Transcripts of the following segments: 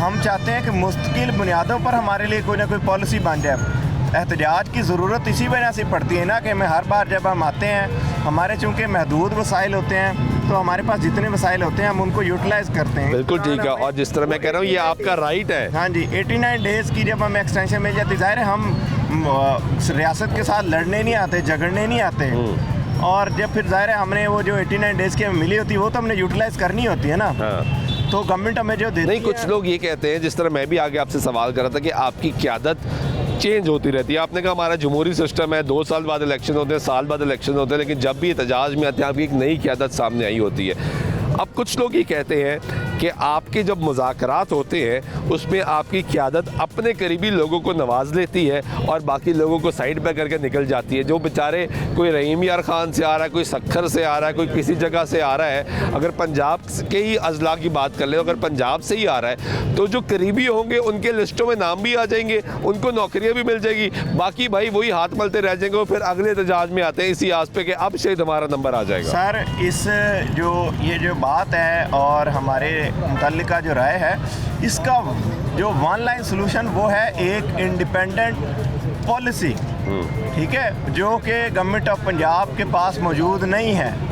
हम चाहते हैं कि मुस्तकिल बुनियादों पर हमारे लिए कोई ना कोई पॉलिसी बन जाए। एहतजाज की ज़रूरत इसी वजह से पड़ती है ना कि हमें हर बार जब हम आते हैं, हमारे चूँकि महदूद वसाइल होते हैं, तो हमारे पास जितने वसाइल होते हैं हम उनको यूटिलाइज़ करते हैं। बिल्कुल ठीक है, और जिस तरह मैं कह रहा हूँ ये आपका राइट है। हाँ जी, 89 डेज़ की जब हमें एक्सटेंशन मिल जाती, ज़ाहिर है हम रियासत के साथ लड़ने नहीं आते, झगड़ने नहीं आते, और जब फिर ज़ाहिर है हमने वो जो 89 डेज़ की हमें मिली होती है वो तो हमने यूटिलाइज़ करनी होती है ना। तो गवर्नमेंट हमें जो देती नहीं, कुछ लोग ये कहते हैं, जिस तरह मैं भी आगे आपसे सवाल कर रहा था कि आपकी क़यादत चेंज होती रहती है। आपने कहा हमारा जमहूरी सिस्टम है, 2 साल बाद इलेक्शन होते हैं, साल बाद इलेक्शन होते हैं, लेकिन जब भी एहतजाज में आते हैं आपकी एक नई क़यादत सामने आई होती है। अब कुछ लोग ये कहते हैं कि आपके जब मुज़ाकरात होते हैं उसमें आपकी क़यादत अपने करीबी लोगों को नवाज लेती है और बाकी लोगों को साइड पे करके निकल जाती है। जो बेचारे, कोई रहीम यार ख़ान से आ रहा है, कोई सखर से आ रहा है, कोई किसी जगह से आ रहा है, अगर पंजाब के ही अजला की बात कर ले, अगर पंजाब से ही आ रहा है तो जो करीबी होंगे उनके लिस्टों में नाम भी आ जाएंगे, उनको नौकरियाँ भी मिल जाएगी, बाकी भाई वही हाथ मलते रह जाएंगे और फिर अगले एहतजाज में आते हैं इसी आस पे कि अब शायद हमारा नंबर आ जाएगा। सर, इस जो बात है और हमारे मुतल्लिका जो राय है, इसका जो वन लाइन सोल्यूशन वो है एक इंडिपेंडेंट पॉलिसी, ठीक है, जो कि गवर्नमेंट ऑफ पंजाब के पास मौजूद नहीं है।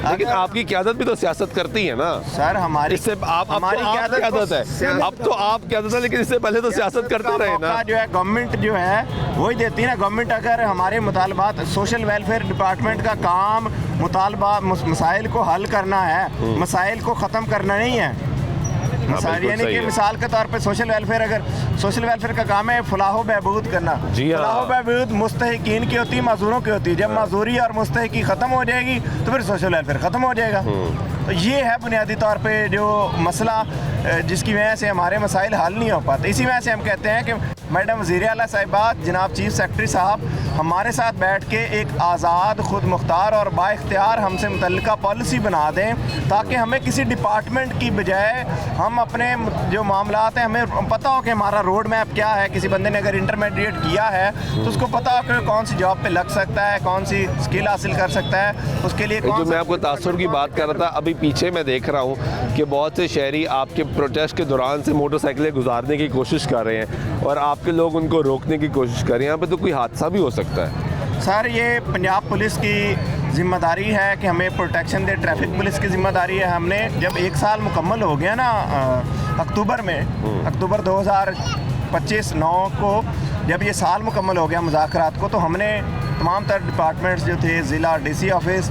लेकिन आपकी क़यादत भी तो सियासत करती है ना सर। हमारी इससे हमारी क़यादत है, अब तो आप क़यादत है, लेकिन इससे पहले तो सियासत करते रहे ना। जो है गवर्नमेंट जो है वही देती है ना। गवर्नमेंट अगर हमारे मुतालबात, सोशल वेलफेयर डिपार्टमेंट का काम मुतालबात मसाइल को हल करना है, मसाइल को ख़त्म करना नहीं है। यानी कि मिसाल के तौर पे सोशल वेलफेयर का काम है फलाह बहबूद करना। फलाह बहबूद मुस्तहिकीन की होती है, मजदूरों की होती है। जब मजदूरी और मुस्तहिकी ख़त्म हो जाएगी तो फिर सोशल वेलफेयर ख़त्म हो जाएगा। तो ये है बुनियादी तौर पे जो मसला, जिसकी वजह से हमारे मसाइल हल नहीं हो पाते। इसी वजह से हम कहते हैं कि मैडम वज़ीर आला साहिबा, जनाब चीफ सेक्रेटरी साहब हमारे साथ बैठ के एक आज़ाद, खुद मुख्तार और बाइख्तियार हमसे मुतल्लिका पॉलिसी बना दें, ताकि हमें किसी डिपार्टमेंट की बजाय हम अपने जो मामलात हैं, हमें पता हो कि हमारा रोड मैप क्या है। किसी बंदे ने अगर इंटरमीडिएट किया है तो उसको पता हो कि कौन सी जॉब पे लग सकता है, कौन सी स्किल हासिल कर सकता है, उसके लिए जो मैं आपको तासुर की बात कर रहा था, अभी पीछे मैं देख रहा हूँ कि बहुत से शहरी आपके प्रोटेस्ट के दौरान से मोटरसाइकिलें गुजारने की कोशिश कर रहे हैं और आपके लोग उनको रोकने की कोशिश कर रहे हैं। यहाँ पे तो कोई हादसा भी हो सकता है। सर, ये पंजाब पुलिस की ज़िम्मेदारी है कि हमें प्रोटेक्शन दे, ट्रैफिक पुलिस की ज़िम्मेदारी है। हमने जब 1 साल मुकम्मल हो गया ना अक्टूबर में, अक्टूबर 2025 9 को जब ये साल मुकम्मल हो गया मुज़ाकरात को, तो हमने तमाम तर डिपार्टमेंट्स जो थे, ज़िला DC office,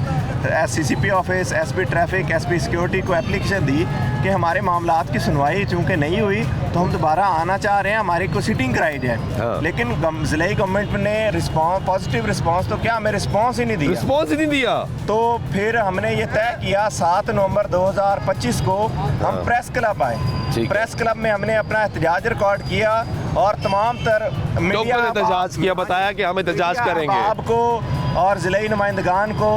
CCP office, SP traffic, SP security को एप्लीकेशन दी कि हमारे मामलात की सुनवाई चूँकि नहीं हुई तो हम दोबारा आना चाह रहे हैं, हमारी को सिटिंग कराई जाए। लेकिन ज़िलाई गवर्नमेंट ने पॉजिटिव रिस्पांस तो क्या, हमें रिस्पांस ही नहीं दिया। तो फिर हमने ये तय किया 7 नवंबर 2025 को हम प्रेस क्लब आए। प्रेस क्लब में हमने अपना एहतजाज रिकॉर्ड किया और तमाम तर मीडिया ने एहतजाज किया, बताया कि हम एहतजाज करेंगे। आपको और ज़िलाई नुमाइंदगान को,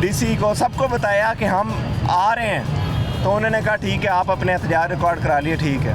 DC को, सबको बताया कि हम आ रहे हैं। तो उन्होंने कहा ठीक है, आप अपने एहतजाज रिकॉर्ड करा लिए, ठीक है।